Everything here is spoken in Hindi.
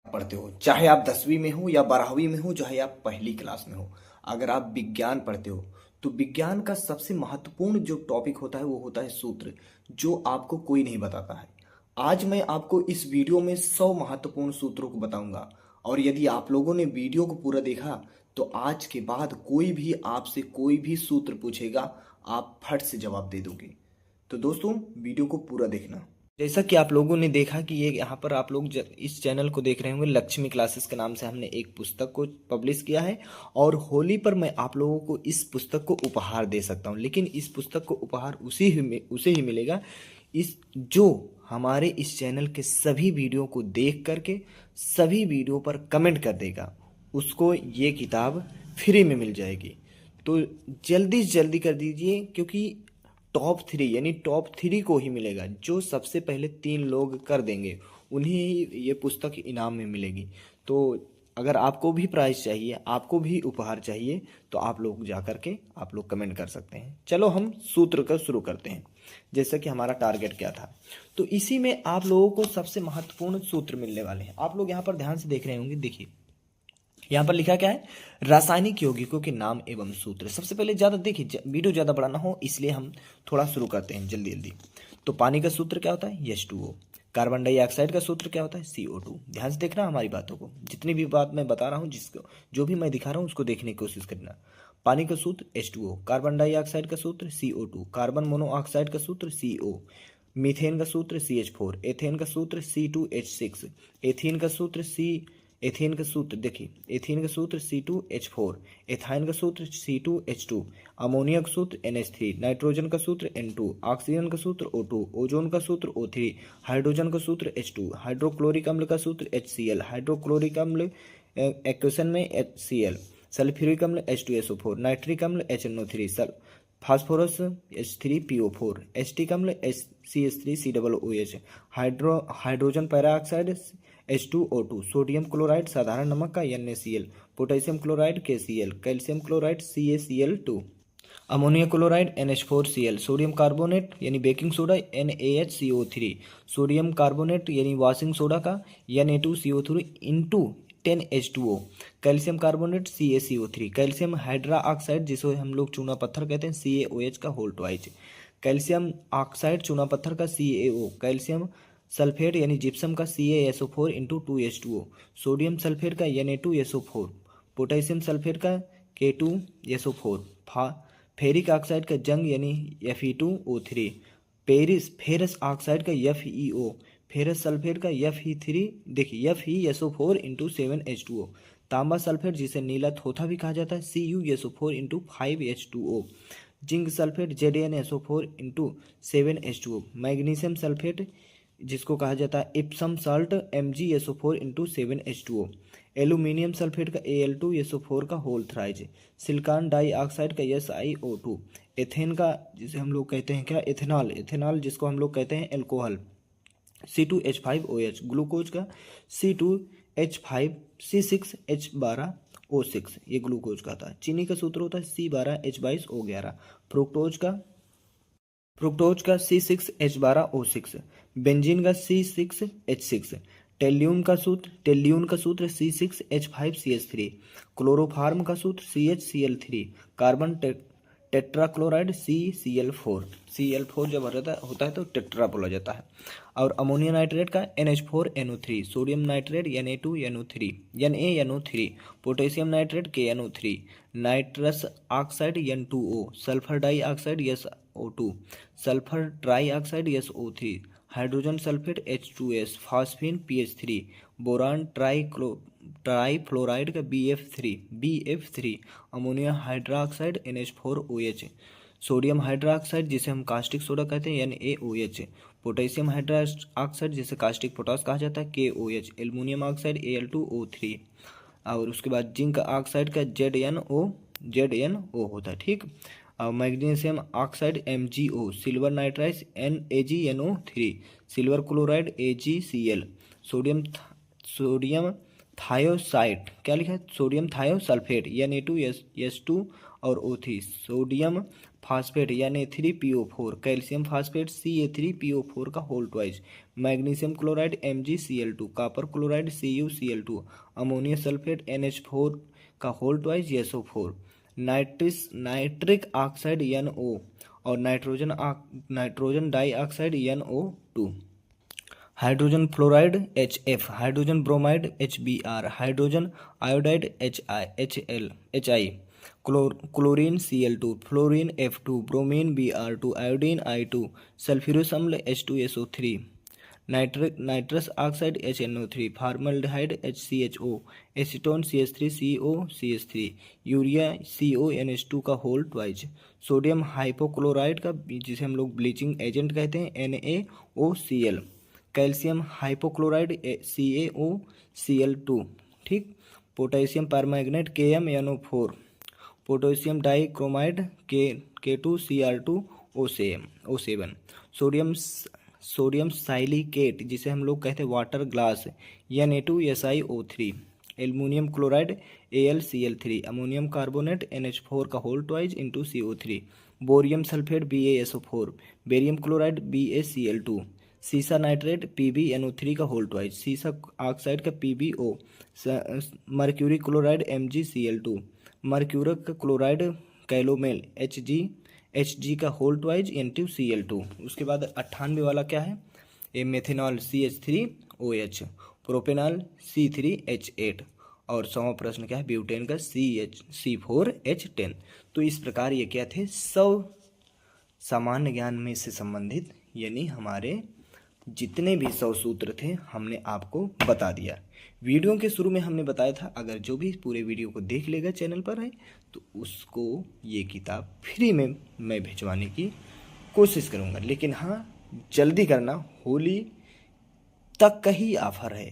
पढ़ते हो, चाहे आप 10वीं में हो या 12वीं में हो, चाहे आप पहली क्लास में हो। अगर आप विज्ञान पढ़ते हो तो विज्ञान का सबसे महत्वपूर्ण जो टॉपिक होता है वो होता है सूत्र, जो आपको कोई नहीं बताता है। आज मैं आपको इस वीडियो में 100 महत्वपूर्ण सूत्रों को बताऊंगा, और यदि आप लोगों ने वीडियो को पूरा देखा तो आज के बाद कोई भी आपसे कोई भी सूत्र पूछेगा, आप फट से जवाब दे दोगे। तो दोस्तों, वीडियो को पूरा देखना। जैसा कि आप लोगों ने देखा कि ये यहाँ पर आप लोग इस चैनल को देख रहे होंगे, लक्ष्मी क्लासेस के नाम से हमने एक पुस्तक को पब्लिश किया है, और होली पर मैं आप लोगों को इस पुस्तक को उपहार दे सकता हूँ। लेकिन इस पुस्तक को उपहार उसे ही मिलेगा इस जो हमारे इस चैनल के सभी वीडियो को देख करके सभी वीडियो पर कमेंट कर देगा, उसको ये किताब फ्री में मिल जाएगी। तो जल्दी से जल्दी कर दीजिए, क्योंकि टॉप 3 को ही मिलेगा। जो सबसे पहले 3 लोग कर देंगे उन्हें ही ये पुस्तक इनाम में मिलेगी। तो अगर आपको भी प्राइज़ चाहिए, आपको भी उपहार चाहिए, तो आप लोग जा कर के आप लोग कमेंट कर सकते हैं। चलो हम सूत्र का शुरू करते हैं। जैसा कि हमारा टारगेट क्या था, तो इसी में आप लोगों को सबसे महत्वपूर्ण सूत्र मिलने वाले हैं। आप लोग यहाँ पर ध्यान से देख रहे होंगे, देखिए यहाँ पर लिखा क्या है, रासायनिक यौगिकों के नाम एवं सूत्र। सबसे पहले ज़्यादा देखिए, वीडियो ज़्यादा बड़ा ना हो इसलिए हम थोड़ा शुरू करते हैं जल्दी जल्दी। तो पानी का सूत्र क्या होता है, H2O। कार्बन डाइऑक्साइड का सूत्र क्या होता है, CO2। ध्यान से देखना हमारी बातों को, जितनी भी बात मैं बता रहा हूँ, जिसको जो भी मैं दिखा रहा हूँ उसको देखने की कोशिश करना। पानी का सूत्र H2O, कार्बन डाइऑक्साइड का सूत्र CO2, कार्बन मोनोऑक्साइड का सूत्र CO, मीथेन का सूत्र CH4, एथेन का सूत्र C2H6, एथीन का सूत्र एथेन का सूत्र देखिए, एथेन का सूत्र C2H4, एथाइन का सूत्र C2H2, अमोनिया का सूत्र NH3, नाइट्रोजन का सूत्र N2, ऑक्सीजन का सूत्र O2, ओजोन का सूत्र O3, हाइड्रोजन का सूत्र H2, हाइड्रोक्लोरिक अम्ल का सूत्र HCl, हाइड्रोक्लोरिक अम्ल एक्वेशन में HCl, सल्फ्यूरिक अम्ल H2SO4, नाइट्रिक अम्ल HNO3, फास्फोरस H3PO4, एस्टिक अम्ल CH3COOH, hydrogen peroxide H2O2, sodium chloride साधारण नमक का NaCl, potassium chloride KCl, calcium chloride CaCl2, ammonia chloride NH4Cl, sodium carbonate यानी baking soda NaHCO3, sodium carbonate यानी वॉशिंग सोडा का Na2CO3 into 10H2O, calcium carbonate CaCO3, calcium hydroxide जिसे हम लोग चूना पत्थर कहते हैं CaOH का होल ट्वाइस, कैल्शियम ऑक्साइड चूना पत्थर का CaO, कैल्शियम सल्फेट यानी जिप्सम का CaSO4 into 2H2O, sodium sulphate का Na2SO4, पोटेशियम सल्फेट का K2SO4, फेरिक ऑक्साइड का जंग यानी Fe2O3, फेरस ऑक्साइड का FeO, फेरस सल्फेट का Fe3 देखिए FeSO4 इंटू 7H2O, तांबा सल्फेट जिसे नीला थोथा भी कहा जाता है CuSO4 into 5H2O, zinc sulphate ZnSO4 into 7H2O, magnesium sulphate जिसको कहा जाता है Epson salt MgSO4 into 7H2O, aluminium sulphate का Al2SO4 का होल थ्राइज, सिलिकॉन डाइऑक्साइड का SiO2, एथेन का जिसे हम लोग कहते हैं क्या, एथेनॉल जिसको हम लोग कहते हैं एल्कोहल C2H5OH, ग्लूकोज का C2H5 C6H12O6, ये ग्लूकोज का था। चीनी का सूत्र होता है C12H22O11, फ्रुक्टोज का C6H12O6, बेंजीन का C6H6, टेल्यून का सूत्र C6H5CH3, क्लोरोफार्म का सूत्र CHCl3, कार्बन टेट्राक्लोराइड CCl4 जब होता है तो टेट्रा बोला जाता है, और अमोनिया नाइट्रेट का NH4NO3, sodium nitrate NaNO3, potassium nitrate KNO3, nitrous oxide N2O, sulphur dioxide SO2, sulphur trioxide SO3, hydrogen sulphate H2S, phosphine PH3, boron trifluoride का BF3, ammonia hydroxide NH4OH, sodium hydroxide जिसे हम कास्टिक सोडा कहते हैं NaOH, पोटेशियम हाइड्रोक्साइड जिसे कास्टिक पोटास कहा जाता है KOH, एल्युमिनियम ऑक्साइड Al2O3, और उसके बाद जिंक ऑक्साइड का ZNO होता है, ठीक। Magnesium oxide MgO, silver nitride AgNO3, silver chloride AgCl, sodium थायोसाइड क्या लिखा है, सोडियम थायोसल्फेट Na2S2 और O3, sodium phosphate Na3PO4, calcium phosphate Ca3PO4 का whole twice, magnesium chloride MgCl2, copper chloride CuCl2, ammonia sulphate NH4 का whole twice SO4, nitric oxide NO और nitrogen dioxide NO2, hydrogen fluoride HF, hydrogen bromide HBr, hydrogen iodide HI, chlorine Cl2, fluorine F2, bromine Br2, iodine I2, sulphurous अम्ल H2SO3, nitrous oxide HNO3, formaldehyde HCHO, acetone CH3CO CH3, urea CONH2 का होल ट्वाइस, सोडियम हाइपोक्लोराइड का जिसे हम लोग ब्लीचिंग एजेंट कहते हैं NaOCl, कैल्शियम हाइपोक्लोराइड CaOCl2, ठीक, potassium permanganate KmNO4, potassium dichromide K2Cr2O7, sodium silicate जिसे हम लोग कहते हैं water glass Na2SiO3, aluminium chloride AlCl3, ammonium carbonate NH4 का whole twice into CO3, barium sulphate BaSO4, barium chloride BaCl2, सीसा नाइट्रेट PbNO3 का होल ट्वाइस, सीसा ऑक्साइड का PbO, mercury chloride MgCl2, mercuric chloride calomel Hg का होल ट्वाइस इंटू Cl2। उसके बाद 98 वाला क्या है, ये मेथेनॉल CH3OH, प्रोपेनॉल C3H8 और 100वां प्रश्न क्या है, ब्यूटेन का C4H10। तो इस प्रकार ये क्या थे, 100 सामान्य ज्ञान में से संबंधित यानी हमारे जितने भी 100 सूत्र थे हमने आपको बता दिया। वीडियो के शुरू में हमने बताया था अगर जो भी पूरे वीडियो को देख लेगा चैनल पर है तो उसको ये किताब फ्री में मैं भिजवाने की कोशिश करूँगा, लेकिन हाँ जल्दी करना, होली तक का ही ऑफर है।